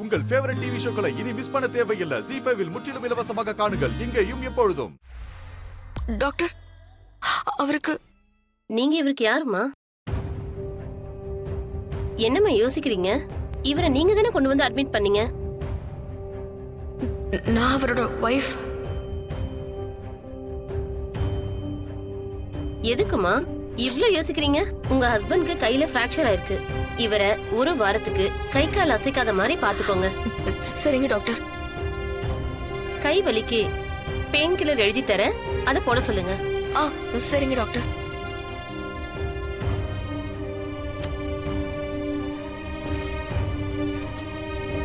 உங்கள் favourite TV ஷோக்களை இனி miss பண்ண தேவையில்லை. ZEE5 இல் முற்றிலும் இலவசமாக காணுங்கள். இங்கேயும் எப்பொழுதும். டாக்டர், அவருக்கு நீங்க இவருக்கு யாருமா? என்னம்மா யோசிக்கிறீங்க? இவரை நீங்க தானே கொண்டு வந்து அட்மிட் பண்ணீங்க. நான் அவரோட வைஃப். எதுக்குமா இவ்ளோ யோசிக்கிறீங்க? உங்க ஹஸ்பண்ட்க்கு கையில பிராக்சர் ஆயிருக்கு. இவரை ஒரு வாரத்துக்கு கை கால் அசைக்காத மாதிரி பாத்துக்கோங்க. சரிங்க டாக்டர். கை வலிக்கு பெயின் கில்லர் எழுதி தரேன், அதை போட சொல்லுங்க. சரிங்க டாக்டர்.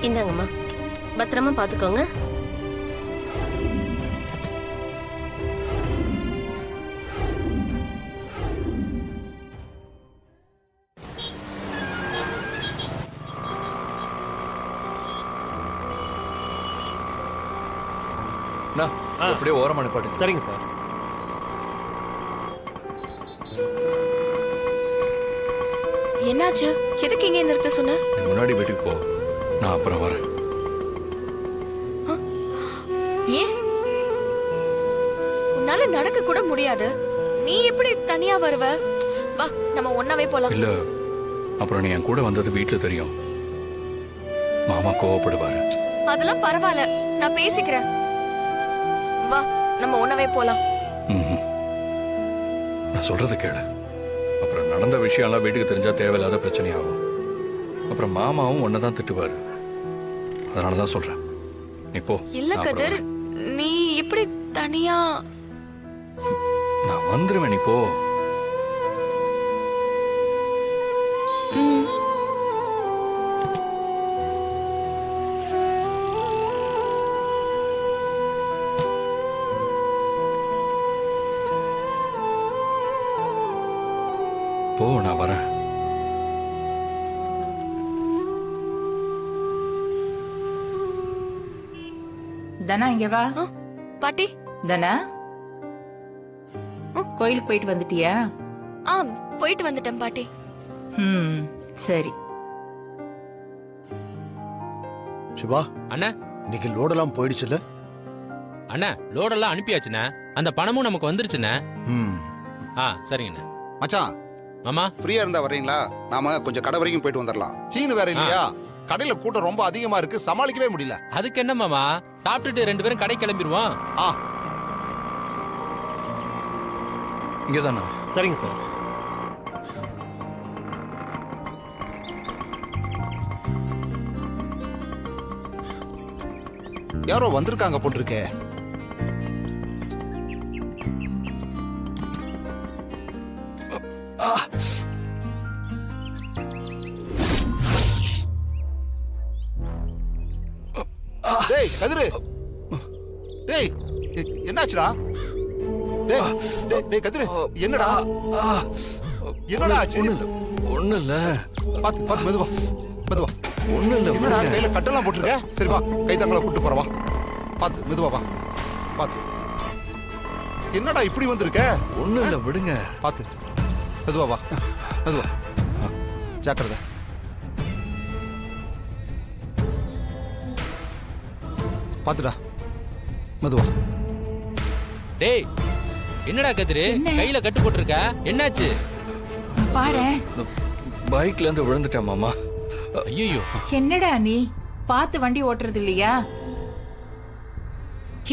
இந்தாங்கம்மா, பத்திரமா பாத்துக்கோங்க. அப்படியே ஓரமா நிப்பாட்டு. சரிங்க சார். என்னாச்சு? எதுக்கு இங்கே நிறுத்த சொன்ன? முன்னாடி வீட்டுக்கு போ, நான் அப்புறம் வரேன். ஏன்? உன்னால நடக்க கூட முடியாது, நீ எப்படி தனியா வருவ? வா, நம்ம ஒண்ணாவே போலாம். இல்ல, அப்புறம் நீ என் கூட வந்தது வீட்டுல தெரியும், மாமா கோவப்படுவாரு. அதெல்லாம் பரவாயில்ல, நான் பேசிக்கிறேன். வா, நம்ம ஒண்ணாவே போலாம். நான் சொல்றதை கேளு. அப்புறம் நடந்த விஷயம்லாம் வீட்டுக்கு தெரிஞ்சா தேவையில்லாத பிரச்சனையாகும். அப்புறம் மாமாவும் ஒன்னதான் திட்டுவாரு. அதனாலதான் சொல்றேன், நீ போ. இல்ல கதிர், நீ எப்படி தனியா? நான் வந்துருவேன், நீ போ. போ, நான் வரேன். தனா, இங்க வா. பாட்டி. தனா, கோயிலுக்கு போயிட்டு வந்துட்டியா? போயிட்டு வந்துட்டேன் பாட்டி. சரி. சிவா அண்ணா, இன்னைக்கு லோடெல்லாம் போயிடுச்சுல்ல? அண்ணா லோடெல்லாம் அனுப்பியாச்சுண்ணே. அந்த பணமும் நமக்கு வந்துருச்சுண்ணே. சரிங்கண்ணே. மச்சான், மாமா ஃப்ரீயா இருந்தா வர்றீங்களா? நாம கொஞ்சம் கடை வரைக்கும் போயிட்டு வந்துடலாம். சீனு வேற இல்லையா? கடையில கூட்டம் ரொம்ப அதிகமா இருக்கு, சமாளிக்கவே முடியல. அதுக்கு என்ன மாமா, சாப்பிட்டுட்டு 2 பேரும் கடை கிளம்பிடுவோம். இங்கதானா? சரிங்க சார். யாரோ வந்திருக்காங்க போட்டிருக்கே. டேய் கதிரு, டேய் என்னாச்சுடா? டேய் கதிரு, என்னடா என்னடா ஆச்சு? ஒண்ணு இல்ல. பாத்து பாத்து, மெதுவா மெதுவா. ஒண்ணு இல்ல. என்னடா கையில கட்டெல்லாம் போட்டிருக்க? சரி வா, கை தங்களை கூட்டு போறவா. பாத்து மெதுவா வா. பாத்து. என்னடா இப்படி வந்திருக்க? ஒண்ணு இல்ல, விடுங்க. பாத்து மெதுவா வா, மெதுவா. ஜாக்கிரதை. பாத்துடா, மெதுவா. டேய், என்னடா கதிரு, கையில கட்டு போட்டிருக்க? என்னாச்சு? பாரு, பைக்ல இருந்து விழுந்துட்டேன் மாமா. ஐயோ, என்னடா நீ பார்த்து வண்டி ஓட்டுறது இல்லையா?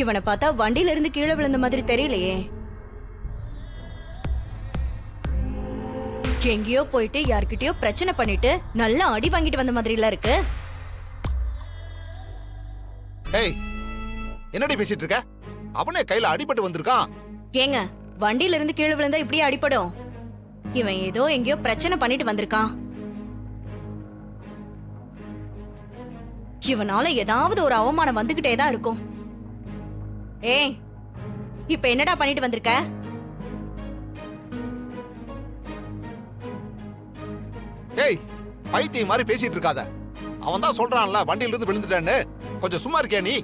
இவனை பார்த்தா வண்டியில இருந்து கீழே விழுந்த மாதிரி தெரியலையே. எங்கேயோ போயிட்டு யார்கிட்டயோ பிரச்சனை பண்ணிட்டு நல்லா அடி வாங்கிட்டு வந்த மாதிரி எல்லாம் இருக்கு. ஏய், என்னடி பேசிட்டு இருக்க? அவனே கையில அடிபட்டு வந்திருக்கான். ஏங்க, வண்டியில இருந்து கீழே விழுந்தா இப்படியே அடிபடும்? இவன் ஏதோ எங்கேயோ பிரச்சனை பண்ணிட்டு வந்திருக்கான். இவனால ஏதாவது ஒரு அவமானம் வந்துகிட்டே தான் இருக்கும். ஏய், இப்ப என்னடா பண்ணிட்டு வந்திருக்க? ஏய், பைத்தியம் மாதிரி பேசிட்டு இருக்காத. அவன் தான் சொல்றான்ல வண்டியில இருந்து விழுந்துட்டான்னு. கொஞ்சம் சும்மா இருக்கியா நீ?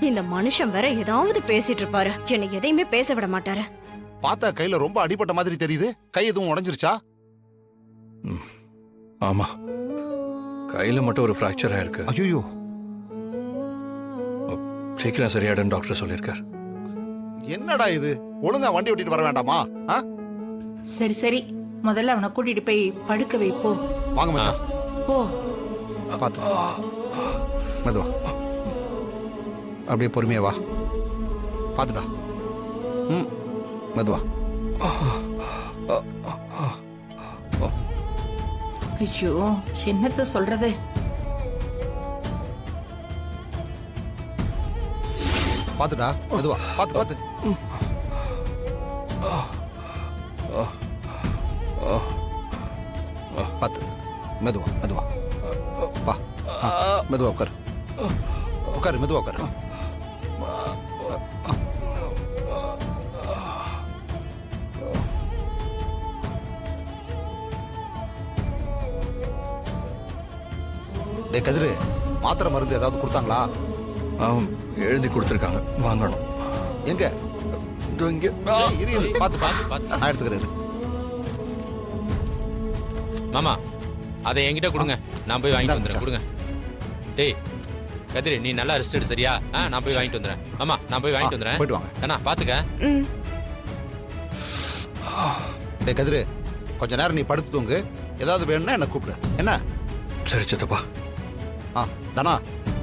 இந்த மனுஷன் வேற ஏதாவது பேசிட்டு இருப்பாரு, என்னை எதையுமே பேச விட மாட்டாரு. பார்த்தா கையில ரொம்ப அடிபட்ட மாதிரி தெரியுது. கை எதுவும் உடைஞ்சிருச்சா? ஆமா, கையில் மட்டும் ஒரு ஃப்ராக்சர் ஆயிருக்கு. ஐயோ, சீக்கிரம் சரியாடுன்னு டாக்டர் சொல்லியிருக்கார். என்னடா இது? ஒழுங்கா வண்டி ஓட்டிட்டு வர வேண்டாமா? ஆ? சரி சரி, முதல்ல அவனை கூட்டிட்டு போய் படுக்க வை போ. வாங்க மச்சான், போ. பார்த்து மெதுவா, அப்படியே பொறுமையா வா. பார்த்துடா. ம், மெதுவா. ஐயோ, என்னத்த சொல்றது? பார்த்துடா, மெதுவா. பார்த்து பார்த்து. பார்த்து, மெதுவா மெதுவா. வா. ஆ, மெதுவா உட்காரு. உட்காரு, மெதுவா உட்காரு. டேய் கதிரு, மாத்திரை மருந்து ஏதாவது கொடுத்தாங்களா? எழுதி கொடுத்துருக்காங்க, வாங்கணும். எங்க? இதோ இங்க. டேய், இரு இரு, பார்த்து பார்த்து பார்த்து. நான் எடுத்துக்கிறேன் இரு. மாமா அதை என்கிட்ட கொடுங்க, நான் போய் வாங்கிட்டு வந்துடுறேன். கொடுங்க. டேய் கதிரு, நீ நல்லா ரெஸ்ட் எடு சரியா? நான் போய் வாங்கிட்டு வந்துடுறேன். மாமா நான் போய் வாங்கிட்டு வந்துடுறேன். போயிட்டு வாங்க. அண்ணா பாத்துக்க. ம். டேய் கதிரு, கொஞ்ச நேரம் நீ படுத்து தூங்கு. ஏதாவது வேணும்னா என்ன கூப்பிடு. என்ன? சரி சித்தப்பா. ஆ, தனா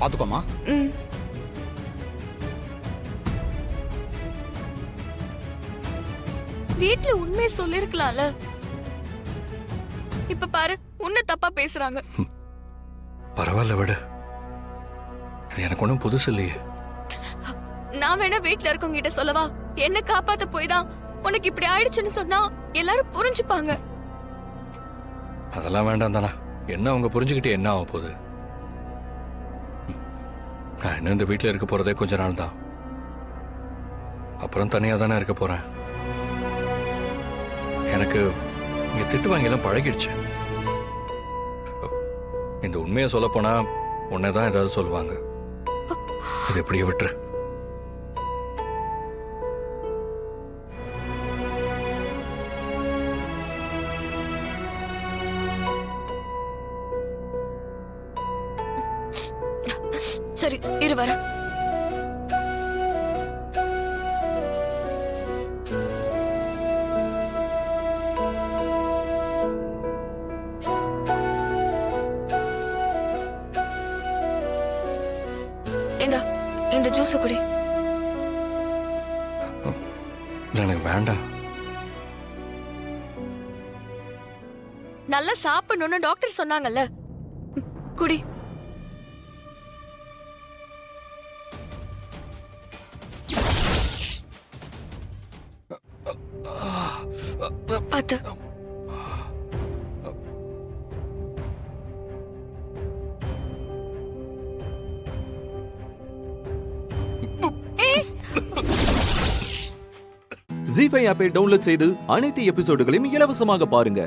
பார்த்துக்கோமா. ம். வீட்ல உண்மையை சொல்லிருக்கலாம்ல. இப்ப பாரு, உன்னை தப்பா பேசுறாங்க. பரவாயில்ல விடு, இது எனக்கு ஒன்றும் புதுசு இல்லையே. நான் வேணா வீட்ல இருக்கவங்க கிட்ட சொல்லவா? என்ன காப்பாத்த போய் தான் உனக்கு இப்படி ஆயிடுச்சுன்னு சொன்னா எல்லாரும் புரிஞ்சுப்பாங்க. அதெல்லாம் வேண்டாம் தானே. என்ன அவங்க புரிஞ்சுக்கிட்டு என்ன ஆக போகுது? நான் இன்னும் இந்த வீட்டில் இருக்க போறதே கொஞ்ச நாள் தான். அப்புறம் தனியாக தானே இருக்க போறேன். எனக்கு இங்க திட்டு வாங்கியெல்லாம் பழகிடுச்சு. இந்த உண்மையை சொல்ல போனா உன்னைதான் ஏதாவது சொல்லுவாங்க. இது எப்படியே விட்டுரு. சரி, இரு வர. இந்த ஜூஸ் குடி. எனக்கு வேண்டாம். நல்லா சாப்பிடணும்னு டாக்டர் சொன்னாங்கல்ல, குடி. பாத்து. ஜீ5 ஆப்பை டவுன்லோட் செய்து அனைத்து எபிசோடுகளையும் இலவசமாக பாருங்க.